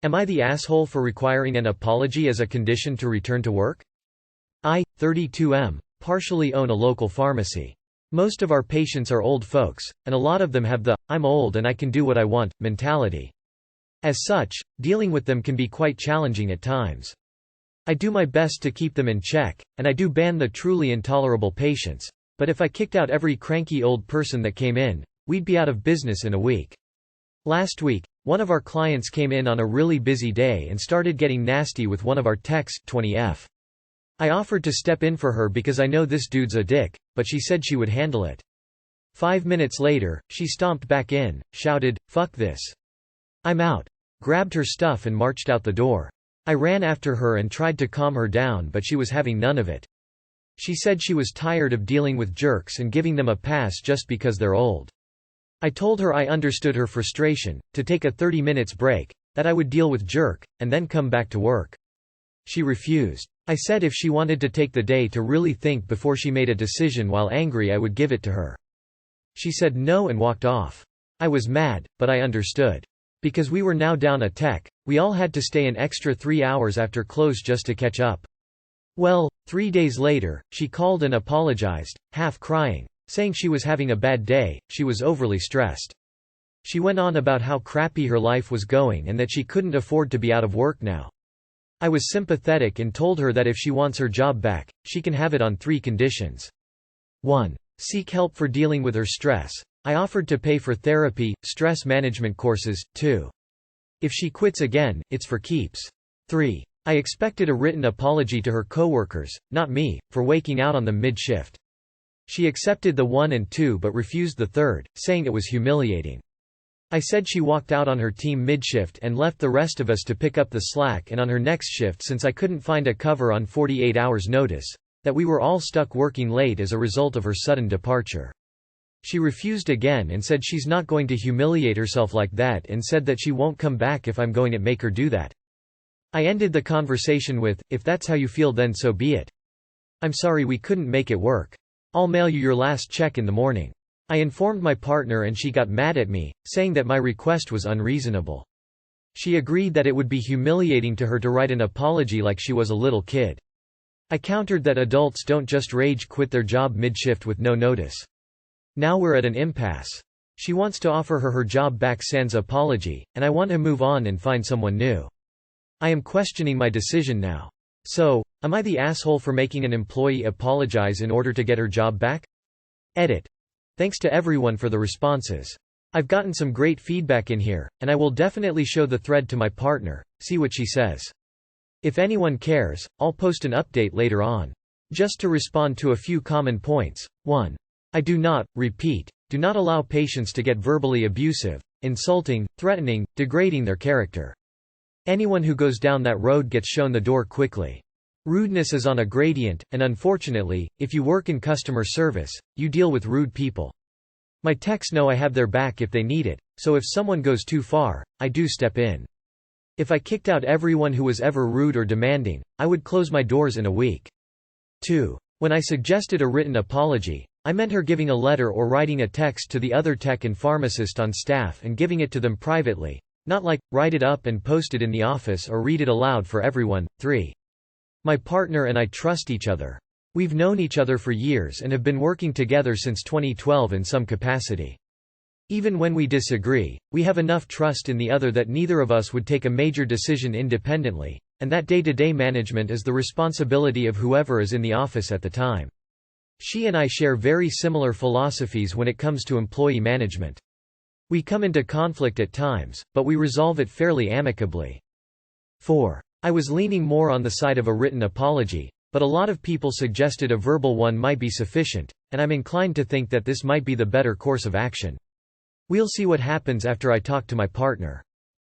Am I the asshole for requiring an apology as a condition to return to work? I, 32M, partially own a local pharmacy. Most of our patients are old folks, and a lot of them have the "I'm old and I can do what I want" mentality. As such, dealing with them can be quite challenging at times. I do my best to keep them in check, and I do ban the truly intolerable patients, but if I kicked out every cranky old person that came in, we'd be out of business in a week. Last week, one of our clients came in on a really busy day and started getting nasty with one of our techs, 20F. I offered to step in for her because I know this dude's a dick, but she said she would handle it. 5 minutes later, she stomped back in, shouted, "Fuck this. I'm out," grabbed her stuff and marched out the door. I ran after her and tried to calm her down, but she was having none of it. She said she was tired of dealing with jerks and giving them a pass just because they're old. I told her I understood her frustration, to take a 30 minutes break, that I would deal with jerk, and then come back to work. She refused. I said if she wanted to take the day to really think before she made a decision while angry I would give it to her. She said no and walked off. I was mad, but I understood. Because we were now down a tech, we all had to stay an extra 3 hours after close just to catch up. Well, 3 days later, she called and apologized, half crying, saying she was having a bad day, she was overly stressed. She went on about how crappy her life was going and that she couldn't afford to be out of work now. I was sympathetic and told her that if she wants her job back, she can have it on 3 conditions. 1. Seek help for dealing with her stress. I offered to pay for therapy, stress management courses. 2. If she quits again, it's for keeps. 3. I expected a written apology to her coworkers, not me, for waking out on them mid-shift. She accepted the 1 and 2 but refused the 3rd, saying it was humiliating. I said she walked out on her team mid-shift and left the rest of us to pick up the slack, and on her next shift since I couldn't find a cover on 48 hours notice, that we were all stuck working late as a result of her sudden departure. She refused again and said she's not going to humiliate herself like that and said that she won't come back if I'm going to make her do that. I ended the conversation with, "If that's how you feel then so be it. I'm sorry we couldn't make it work. I'll mail you your last check in the morning." I informed my partner and she got mad at me, saying that my request was unreasonable. She agreed that it would be humiliating to her to write an apology like she was a little kid. I countered that adults don't just rage quit their job mid-shift with no notice. Now we're at an impasse. She wants to offer her job back sans apology, and I want to move on and find someone new. I am questioning my decision now. So, am I the asshole for making an employee apologize in order to get her job back? Edit. Thanks to everyone for the responses. I've gotten some great feedback in here, and I will definitely show the thread to my partner, see what she says. If anyone cares, I'll post an update later on. Just to respond to a few common points. 1. I do not allow patients to get verbally abusive, insulting, threatening, degrading their character. Anyone who goes down that road gets shown the door quickly. Rudeness is on a gradient, and unfortunately, if you work in customer service, you deal with rude people. My techs know I have their back if they need it, so if someone goes too far, I do step in. If I kicked out everyone who was ever rude or demanding, I would close my doors in a week. 2. When I suggested a written apology, I meant her giving a letter or writing a text to the other tech and pharmacist on staff and giving it to them privately, not like, write it up and post it in the office or read it aloud for everyone. 3. My partner and I trust each other. We've known each other for years and have been working together since 2012 in some capacity. Even when we disagree, we have enough trust in the other that neither of us would take a major decision independently, and that day-to-day management is the responsibility of whoever is in the office at the time. She and I share very similar philosophies when it comes to employee management. We come into conflict at times, but we resolve it fairly amicably. 4. I was leaning more on the side of a written apology, but a lot of people suggested a verbal one might be sufficient, and I'm inclined to think that this might be the better course of action. We'll see what happens after I talk to my partner.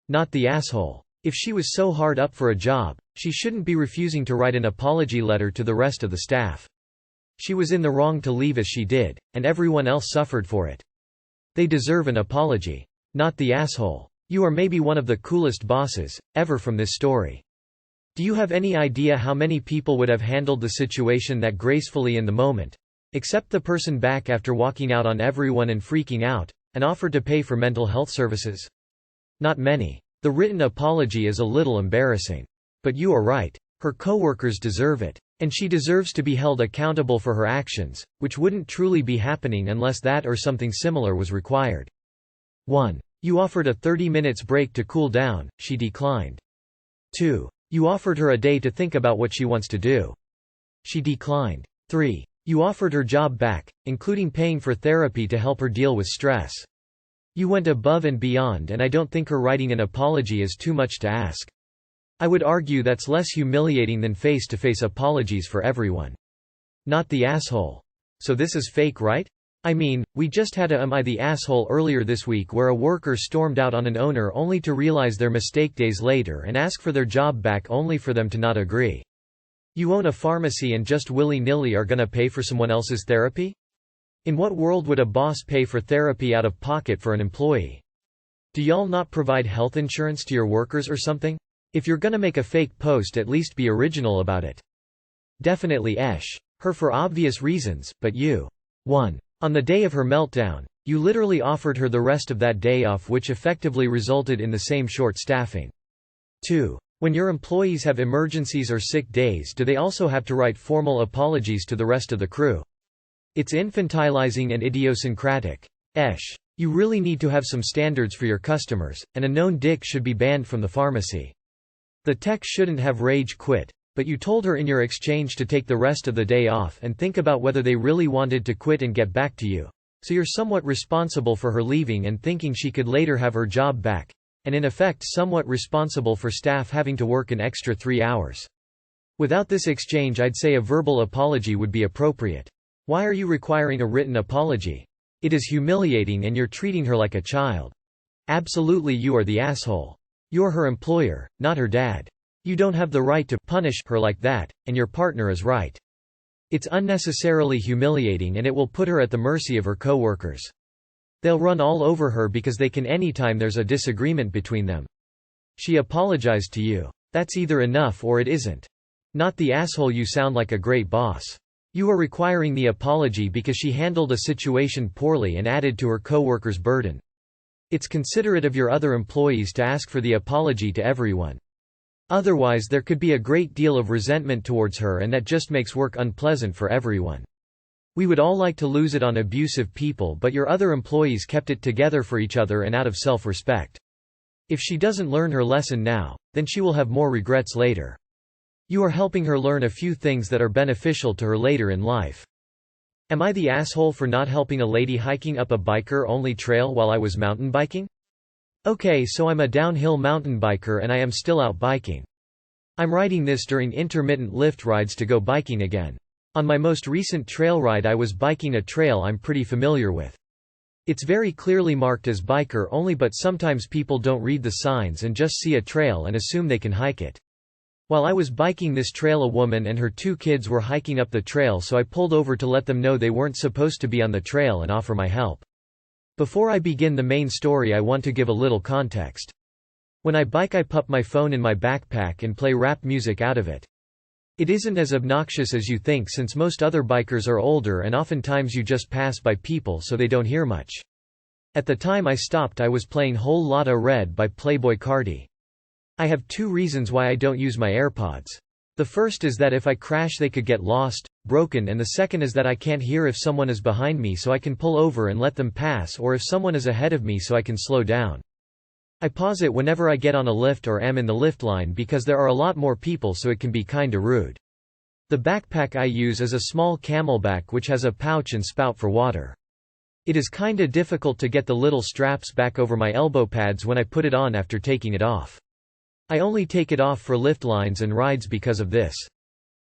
Not the asshole. If she was so hard up for a job, she shouldn't be refusing to write an apology letter to the rest of the staff. She was in the wrong to leave as she did, and everyone else suffered for it. They deserve an apology. Not the asshole. You are maybe one of the coolest bosses ever from this story. Do you have any idea how many people would have handled the situation that gracefully in the moment? Accept the person back after walking out on everyone and freaking out, and offer to pay for mental health services? Not many. The written apology is a little embarrassing. But you are right. Her coworkers deserve it. And she deserves to be held accountable for her actions, which wouldn't truly be happening unless that or something similar was required. 1. You offered a 30 minutes break to cool down, she declined. 2. You offered her a day to think about what she wants to do. She declined. 3. You offered her job back, including paying for therapy to help her deal with stress. You went above and beyond, and I don't think her writing an apology is too much to ask. I would argue that's less humiliating than face-to-face apologies for everyone. Not the asshole. So this is fake, right? I mean, we just had a Am I the Asshole earlier this week where a worker stormed out on an owner only to realize their mistake days later and ask for their job back only for them to not agree. You own a pharmacy and just willy-nilly are gonna pay for someone else's therapy? In what world would a boss pay for therapy out of pocket for an employee? Do y'all not provide health insurance to your workers or something? If you're gonna make a fake post, at least be original about it. Definitely her for obvious reasons, but you. 1. On the day of her meltdown, you literally offered her the rest of that day off, which effectively resulted in the same short staffing. 2. When your employees have emergencies or sick days, do they also have to write formal apologies to the rest of the crew? It's infantilizing and idiosyncratic. You really need to have some standards for your customers, and a known dick should be banned from the pharmacy. The tech shouldn't have rage quit, but you told her in your exchange to take the rest of the day off and think about whether they really wanted to quit and get back to you. So you're somewhat responsible for her leaving and thinking she could later have her job back, and in effect somewhat responsible for staff having to work an extra 3 hours. Without this exchange, I'd say a verbal apology would be appropriate. Why are you requiring a written apology? It is humiliating and you're treating her like a child. Absolutely, you are the asshole. You're her employer, not her dad. You don't have the right to punish her like that, and your partner is right. It's unnecessarily humiliating and it will put her at the mercy of her coworkers. They'll run all over her because they can anytime there's a disagreement between them. She apologized to you. That's either enough or it isn't. Not the asshole, you sound like a great boss. You are requiring the apology because she handled a situation poorly and added to her coworkers' burden. It's considerate of your other employees to ask for the apology to everyone. Otherwise there could be a great deal of resentment towards her, and that just makes work unpleasant for everyone. We would all like to lose it on abusive people, but your other employees kept it together for each other and out of self-respect. If she doesn't learn her lesson now, then she will have more regrets later. You are helping her learn a few things that are beneficial to her later in life. Am I the asshole for not helping a lady hiking up a biker-only trail while I was mountain biking? Okay, so I'm a downhill mountain biker and I am still out biking. I'm writing this during intermittent Lyft rides to go biking again. On my most recent trail ride I was biking a trail I'm pretty familiar with. It's very clearly marked as biker only, but sometimes people don't read the signs and just see a trail and assume they can hike it. While I was biking this trail, a woman and her 2 kids were hiking up the trail, so I pulled over to let them know they weren't supposed to be on the trail and offer my help. Before I begin the main story, I want to give a little context. When I bike, I put my phone in my backpack and play rap music out of it. It isn't as obnoxious as you think, since most other bikers are older and oftentimes you just pass by people so they don't hear much. At the time I stopped, I was playing Whole Lotta Red by Playboi Carti. I have 2 reasons why I don't use my AirPods. The first is that if I crash they could get lost, broken, and the second is that I can't hear if someone is behind me, so I can pull over and let them pass, or if someone is ahead of me so I can slow down. I pause it whenever I get on a lift or am in the lift line because there are a lot more people, so it can be kinda rude. The backpack I use is a small Camelback which has a pouch and spout for water. It is kinda difficult to get the little straps back over my elbow pads when I put it on after taking it off. I only take it off for lift lines and rides because of this.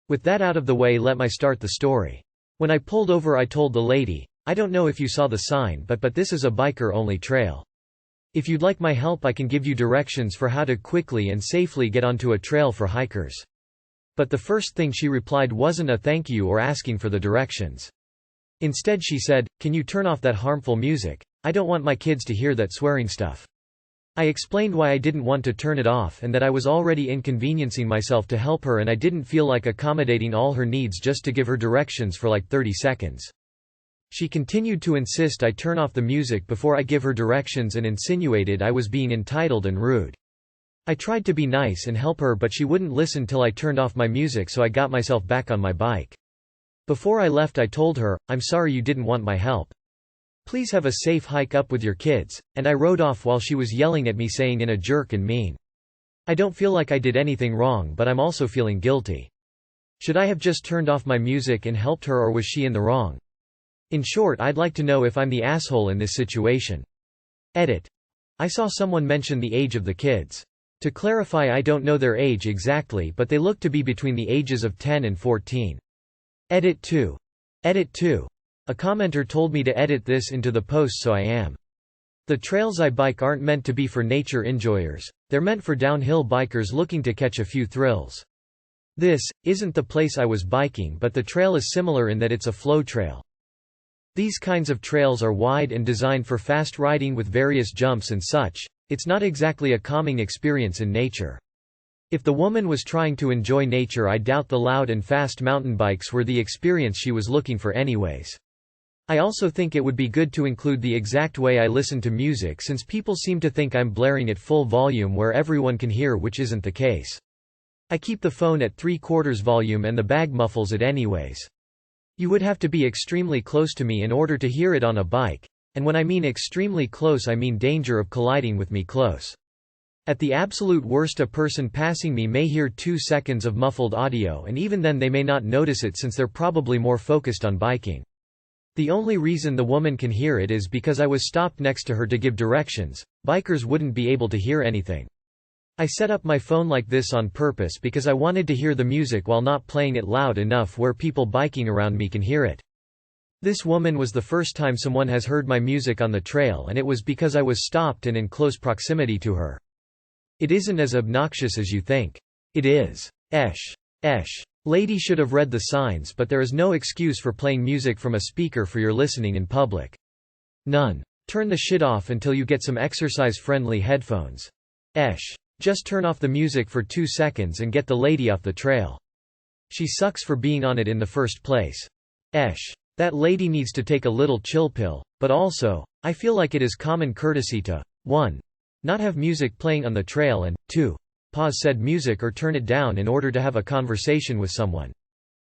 With that out of the way, let me start the story. When I pulled over I told the lady, I don't know if you saw the sign, but this is a biker-only trail. If you'd like my help I can give you directions for how to quickly and safely get onto a trail for hikers. But the first thing she replied wasn't a thank you or asking for the directions. Instead she said, "Can you turn off that harmful music? I don't want my kids to hear that swearing stuff." I explained why I didn't want to turn it off and that I was already inconveniencing myself to help her and I didn't feel like accommodating all her needs just to give her directions for like 30 seconds. She continued to insist I turn off the music before I give her directions and insinuated I was being entitled and rude. I tried to be nice and help her, but she wouldn't listen till I turned off my music, so I got myself back on my bike. Before I left I told her, "I'm sorry you didn't want my help. Please have a safe hike up with your kids," and I rode off while she was yelling at me saying in a jerk and mean. I don't feel like I did anything wrong, but I'm also feeling guilty. Should I have just turned off my music and helped her, or was she in the wrong? In short, I'd like to know if I'm the asshole in this situation. Edit. I saw someone mention the age of the kids. To clarify, I don't know their age exactly, but they look to be between the ages of 10 and 14. Edit 2. Edit 2. A commenter told me to edit this into the post, so I am. The trails I bike aren't meant to be for nature enjoyers, they're meant for downhill bikers looking to catch a few thrills. This isn't the place I was biking, but the trail is similar in that it's a flow trail. These kinds of trails are wide and designed for fast riding with various jumps and such. It's not exactly a calming experience in nature. If the woman was trying to enjoy nature, I doubt the loud and fast mountain bikes were the experience she was looking for anyways. I also think it would be good to include the exact way I listen to music, since people seem to think I'm blaring at full volume where everyone can hear, which isn't the case. I keep the phone at 3/4 volume and the bag muffles it anyways. You would have to be extremely close to me in order to hear it on a bike, and when I mean extremely close I mean danger of colliding with me close. At the absolute worst, a person passing me may hear 2 seconds of muffled audio, and even then they may not notice it since they're probably more focused on biking. The only reason the woman can hear it is because I was stopped next to her to give directions. Bikers wouldn't be able to hear anything. I set up my phone like this on purpose because I wanted to hear the music while not playing it loud enough where people biking around me can hear it. This woman was the first time someone has heard my music on the trail, and it was because I was stopped and in close proximity to her. It isn't as obnoxious as you think. It is. Esh. Lady should have read the signs, but there is no excuse for playing music from a speaker for your listening in public. None. Turn the shit off until you get some exercise-friendly headphones. Just turn off the music for 2 seconds and get the lady off the trail. She sucks for being on it in the first place. That lady needs to take a little chill pill, but also, I feel like it is common courtesy to 1. Not have music playing on the trail, and 2. Pause said music or turn it down in order to have a conversation with someone.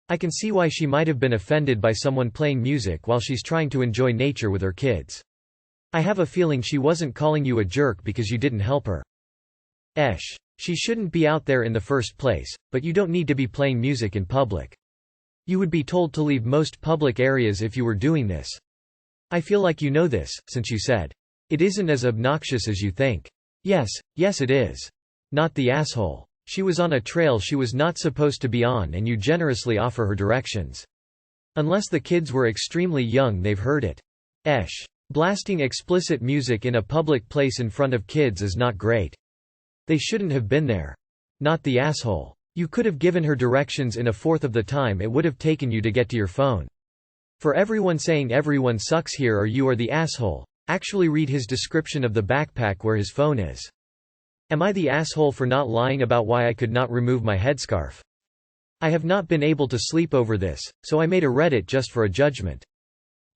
I can see why she might have been offended by someone playing music while she's trying to enjoy nature with her kids. I have a feeling she wasn't calling you a jerk because you didn't help her. She shouldn't be out there in the first place, but you don't need to be playing music in public. You would be told to leave most public areas if you were doing this. I feel like you know this, since you said, "It isn't as obnoxious as you think." Yes, it is. Not the asshole. She was on a trail she was not supposed to be on, and you generously offer her directions. Unless the kids were extremely young, they've heard it. Blasting explicit music in a public place in front of kids is not great. They shouldn't have been there. Not the asshole. You could have given her directions in a fourth of the time it would have taken you to get to your phone. For everyone saying everyone sucks here or you are the asshole, actually read his description of the backpack where his phone is. Am I the asshole for not lying about why I could not remove my headscarf? I have not been able to sleep over this, so I made a Reddit just for a judgment.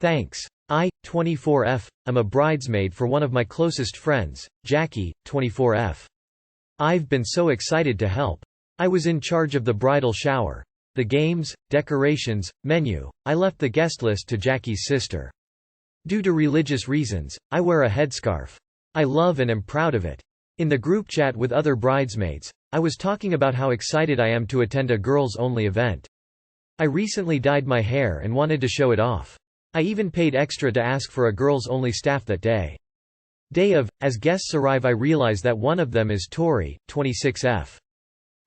Thanks. I, 24F, am a bridesmaid for one of my closest friends, Jackie, 24F. I've been so excited to help. I was in charge of the bridal shower. The games, decorations, menu. I left the guest list to Jackie's sister. Due to religious reasons, I wear a headscarf. I love and am proud of it. In the group chat with other bridesmaids, I was talking about how excited I am to attend a girls-only event. I recently dyed my hair and wanted to show it off. I even paid extra to ask for a girls-only staff that day. As guests arrive, I realize that one of them is Tori, 26F.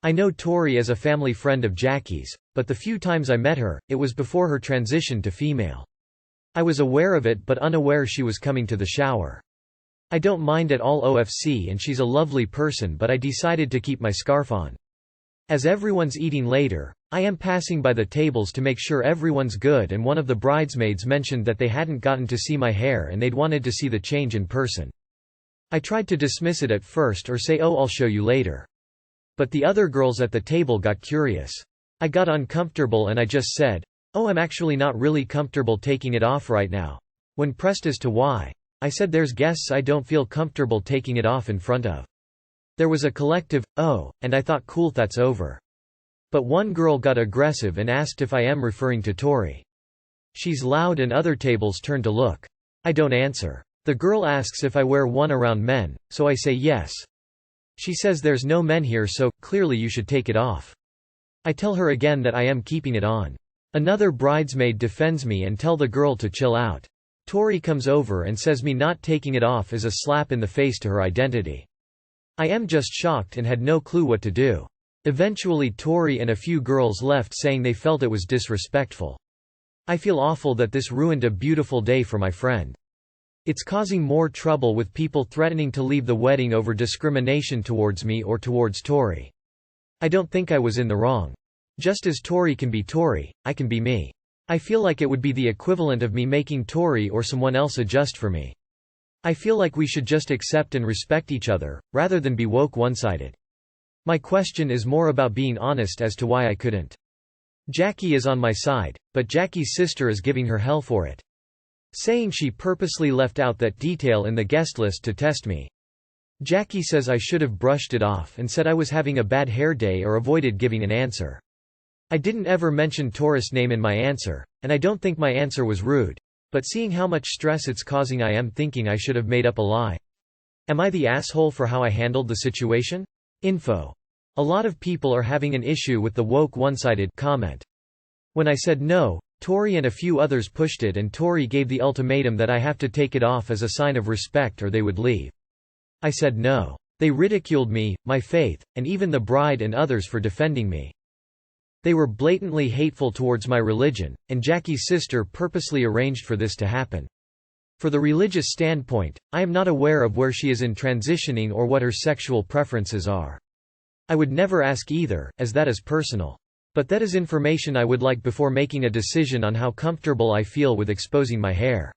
I know Tori as a family friend of Jackie's, but the few times I met her, it was before her transition to female. I was aware of it but unaware she was coming to the shower. I don't mind at all OFC and she's a lovely person, but I decided to keep my scarf on. As everyone's eating later, I am passing by the tables to make sure everyone's good, and one of the bridesmaids mentioned that they hadn't gotten to see my hair and they'd wanted to see the change in person. I tried to dismiss it at first or say, "Oh, I'll show you later." But the other girls at the table got curious. I got uncomfortable and I just said, "Oh, I'm actually not really comfortable taking it off right now." When pressed as to why, I said there's guests I don't feel comfortable taking it off in front of. There was a collective, "Oh," and I thought cool, that's over. But one girl got aggressive and asked if I am referring to Tori. She's loud and other tables turn to look. I don't answer. The girl asks if I wear one around men, so I say yes. She says there's no men here, so clearly you should take it off. I tell her again that I am keeping it on. Another bridesmaid defends me and tell the girl to chill out. Tori comes over and says me not taking it off is a slap in the face to her identity. I am just shocked and had no clue what to do. Eventually Tori and a few girls left saying they felt it was disrespectful. I feel awful that this ruined a beautiful day for my friend. It's causing more trouble with people threatening to leave the wedding over discrimination towards me or towards Tori. I don't think I was in the wrong. Just as Tori can be Tori, I can be me. I feel like it would be the equivalent of me making Tori or someone else adjust for me. I feel like we should just accept and respect each other, rather than be woke one-sided. My question is more about being honest as to why I couldn't. Jackie is on my side, but Jackie's sister is giving her hell for it. Saying she purposely left out that detail in the guest list to test me. Jackie says I should have brushed it off and said I was having a bad hair day or avoided giving an answer. I didn't ever mention Tori's name in my answer, and I don't think my answer was rude, but seeing how much stress it's causing I am thinking I should have made up a lie. Am I the asshole for how I handled the situation? Info. A lot of people are having an issue with the woke one-sided comment. When I said no, Tori and a few others pushed it, and Tori gave the ultimatum that I have to take it off as a sign of respect or they would leave. I said no. They ridiculed me, my faith, and even the bride and others for defending me. They were blatantly hateful towards my religion, and Jackie's sister purposely arranged for this to happen. For the religious standpoint, I am not aware of where she is in transitioning or what her sexual preferences are. I would never ask either, as that is personal. But that is information I would like before making a decision on how comfortable I feel with exposing my hair.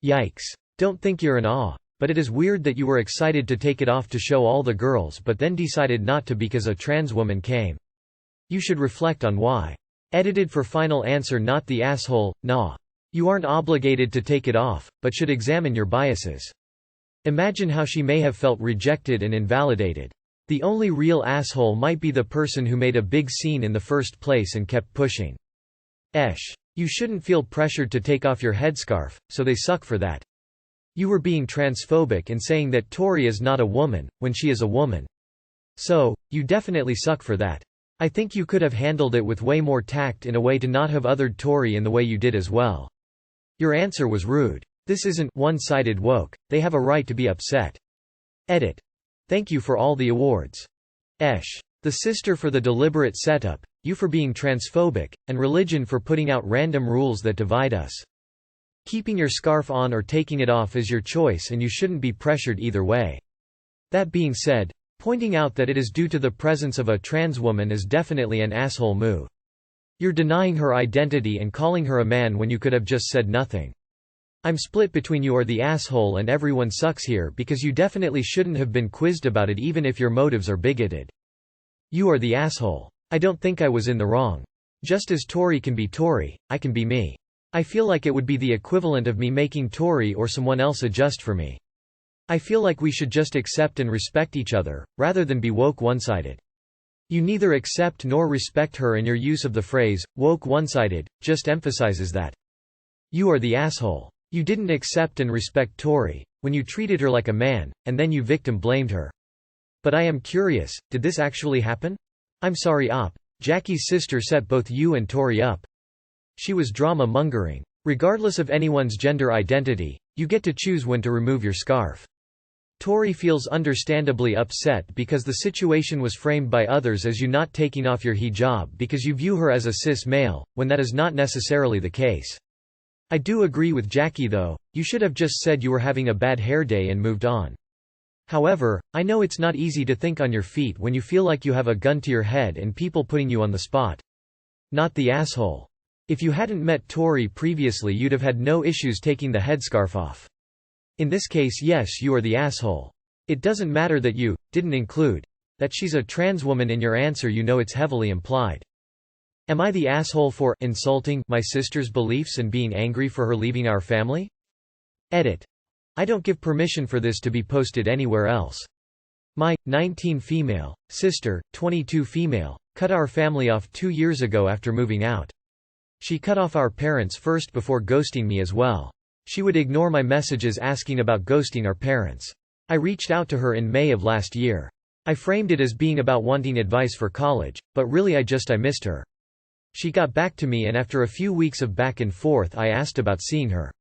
Yikes. Don't think you're in awe, but it is weird that you were excited to take it off to show all the girls but then decided not to because a trans woman came. You should reflect on why. Edited for final answer. Not the asshole, nah. You aren't obligated to take it off, but should examine your biases. Imagine how she may have felt rejected and invalidated. The only real asshole might be the person who made a big scene in the first place and kept pushing. You shouldn't feel pressured to take off your headscarf, so they suck for that. You were being transphobic and saying that Tori is not a woman, when she is a woman. So, you definitely suck for that. I think you could have handled it with way more tact in a way to not have othered Tori in the way you did as well. Your answer was rude. This isn't one-sided woke, they have a right to be upset. Edit. Thank you for all the awards. The sister for the deliberate setup, you for being transphobic, and religion for putting out random rules that divide us. Keeping your scarf on or taking it off is your choice and you shouldn't be pressured either way. That being said, pointing out that it is due to the presence of a trans woman is definitely an asshole move. You're denying her identity and calling her a man when you could have just said nothing. I'm split between you are the asshole and everyone sucks here because you definitely shouldn't have been quizzed about it even if your motives are bigoted. You are the asshole. I don't think I was in the wrong. Just as Tori can be Tori, I can be me. I feel like it would be the equivalent of me making Tori or someone else adjust for me. I feel like we should just accept and respect each other, rather than be woke one-sided. You neither accept nor respect her, and your use of the phrase, woke one-sided, just emphasizes that. You are the asshole. You didn't accept and respect Tori, when you treated her like a man, and then you victim blamed her. But I am curious, did this actually happen? I'm sorry Jackie's sister set both you and Tori up. She was drama-mongering. Regardless of anyone's gender identity, you get to choose when to remove your scarf. Tori feels understandably upset because the situation was framed by others as you not taking off your hijab because you view her as a cis male, when that is not necessarily the case. I do agree with Jackie though, you should have just said you were having a bad hair day and moved on. However, I know it's not easy to think on your feet when you feel like you have a gun to your head and people putting you on the spot. Not the asshole. If you hadn't met Tori previously you'd have had no issues taking the headscarf off. In this case yes, you are the asshole. It doesn't matter that you didn't include that she's a trans woman in your answer, you know it's heavily implied. Am I the asshole for insulting my sister's beliefs and being angry for her leaving our family? Edit. I don't give permission for this to be posted anywhere else. My 19 female sister, 22 female, cut our family off 2 years ago after moving out. She cut off our parents first before ghosting me as well. She would ignore my messages asking about ghosting our parents. I reached out to her in May of last year. I framed it as being about wanting advice for college, but really I missed her. She got back to me and after a few weeks of back and forth I asked about seeing her.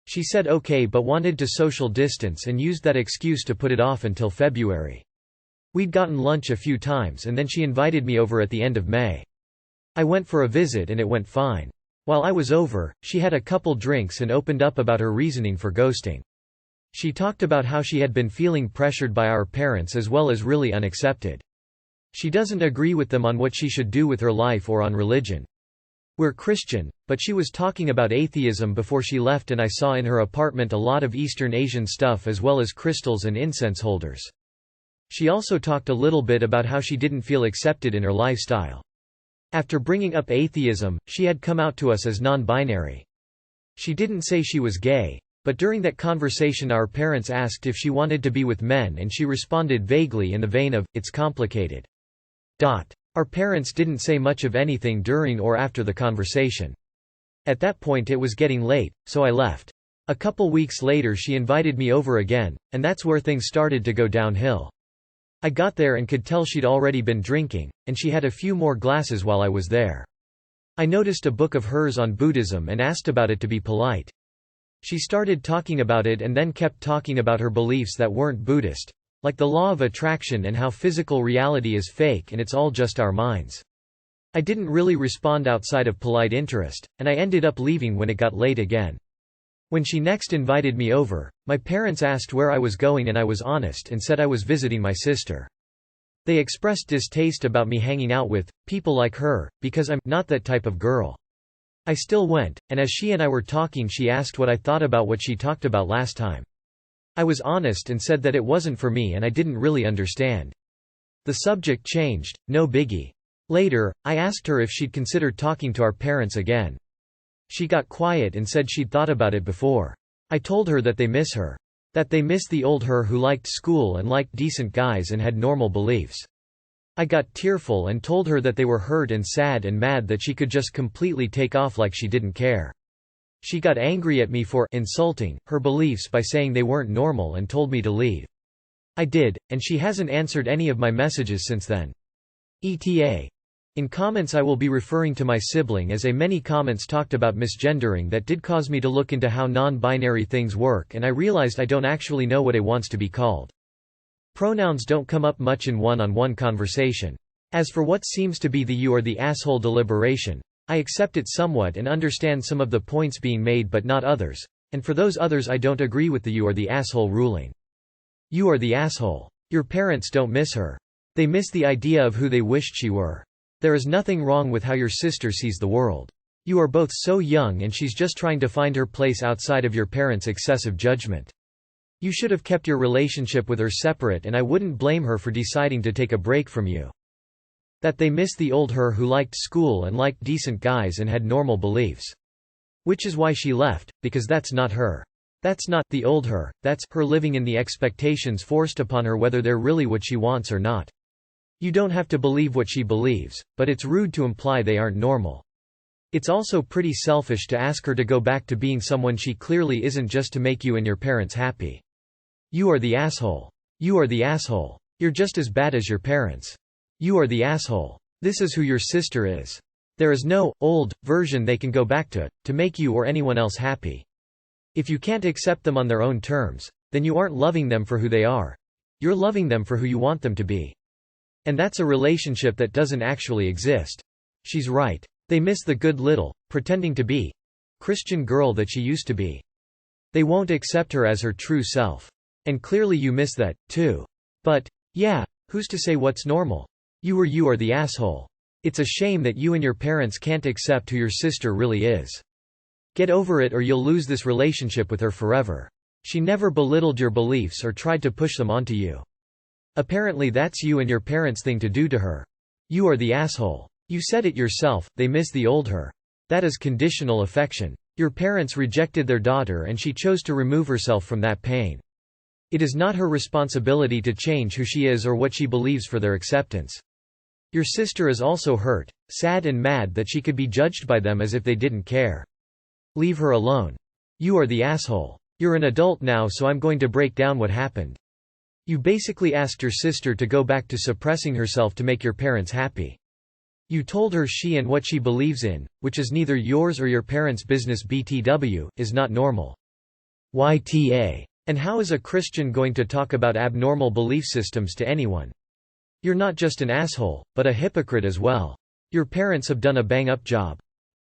She said okay but wanted to social distance and used that excuse to put it off until February. We'd gotten lunch a few times and then she invited me over at the end of May. I went for a visit and it went fine. While I was over, she had a couple drinks and opened up about her reasoning for ghosting. She talked about how she had been feeling pressured by our parents as well as really unaccepted. She doesn't agree with them on what she should do with her life or on religion. We're Christian, but she was talking about atheism before she left and I saw in her apartment a lot of Eastern Asian stuff as well as crystals and incense holders. She also talked a little bit about how she didn't feel accepted in her lifestyle. After bringing up atheism, she had come out to us as non-binary. She didn't say she was gay, but during that conversation our parents asked if she wanted to be with men and she responded vaguely in the vein of, "It's complicated." Our parents didn't say much of anything during or after the conversation. At that point it was getting late, so I left. A couple weeks later she invited me over again, and that's where things started to go downhill. I got there and could tell she'd already been drinking, and she had a few more glasses while I was there. I noticed a book of hers on Buddhism and asked about it to be polite. She started talking about it and then kept talking about her beliefs that weren't Buddhist, like the law of attraction and how physical reality is fake and it's all just our minds. I didn't really respond outside of polite interest, and I ended up leaving when it got late again. When she next invited me over, my parents asked where I was going and I was honest and said I was visiting my sister. They expressed distaste about me hanging out with people like her, because I'm not that type of girl. I still went, and as she and I were talking she asked what I thought about what she talked about last time. I was honest and said that it wasn't for me and I didn't really understand. The subject changed, no biggie. Later, I asked her if she'd considered talking to our parents again. She got quiet and said she'd thought about it before. I told her that they miss her. That they miss the old her who liked school and liked decent guys and had normal beliefs. I got tearful and told her that they were hurt and sad and mad that she could just completely take off like she didn't care. She got angry at me for insulting her beliefs by saying they weren't normal and told me to leave. I did, and she hasn't answered any of my messages since then. ETA. In comments I will be referring to my sibling as many comments talked about misgendering that did cause me to look into how non-binary things work and I realized I don't actually know what A wants to be called. Pronouns don't come up much in one-on-one conversation. As for what seems to be the you or the asshole deliberation, I accept it somewhat and understand some of the points being made but not others, and for those others I don't agree with the you or the asshole ruling. You are the asshole. Your parents don't miss her. They miss the idea of who they wished she were. There is nothing wrong with how your sister sees the world. You are both so young and she's just trying to find her place outside of your parents' excessive judgment. You should have kept your relationship with her separate and I wouldn't blame her for deciding to take a break from you. That they miss the old her who liked school and liked decent guys and had normal beliefs. Which is why she left, because that's not her. That's not the old her, that's her living in the expectations forced upon her whether they're really what she wants or not. You don't have to believe what she believes, but it's rude to imply they aren't normal. It's also pretty selfish to ask her to go back to being someone she clearly isn't just to make you and your parents happy. You are the asshole. You are the asshole. You're just as bad as your parents. You are the asshole. This is who your sister is. There is no old version they can go back to make you or anyone else happy. If you can't accept them on their own terms, then you aren't loving them for who they are. You're loving them for who you want them to be. And that's a relationship that doesn't actually exist. She's right. They miss the good little, pretending to be Christian girl that she used to be. They won't accept her as her true self. And clearly you miss that, too. But, yeah, who's to say what's normal? You are the asshole. It's a shame that you and your parents can't accept who your sister really is. Get over it or you'll lose this relationship with her forever. She never belittled your beliefs or tried to push them onto you. Apparently that's you and your parents' thing to do to her. You are the asshole. You said it yourself, they miss the old her. That is conditional affection. Your parents rejected their daughter and she chose to remove herself from that pain. It is not her responsibility to change who she is or what she believes for their acceptance. Your sister is also hurt, sad and mad that she could be judged by them as if they didn't care. Leave her alone. You are the asshole. You're an adult now, so I'm going to break down what happened. You basically asked your sister to go back to suppressing herself to make your parents happy. You told her she and what she believes in, which is neither yours or your parents' business BTW, is not normal. YTA. And how is a Christian going to talk about abnormal belief systems to anyone? You're not just an asshole, but a hypocrite as well. Your parents have done a bang-up job.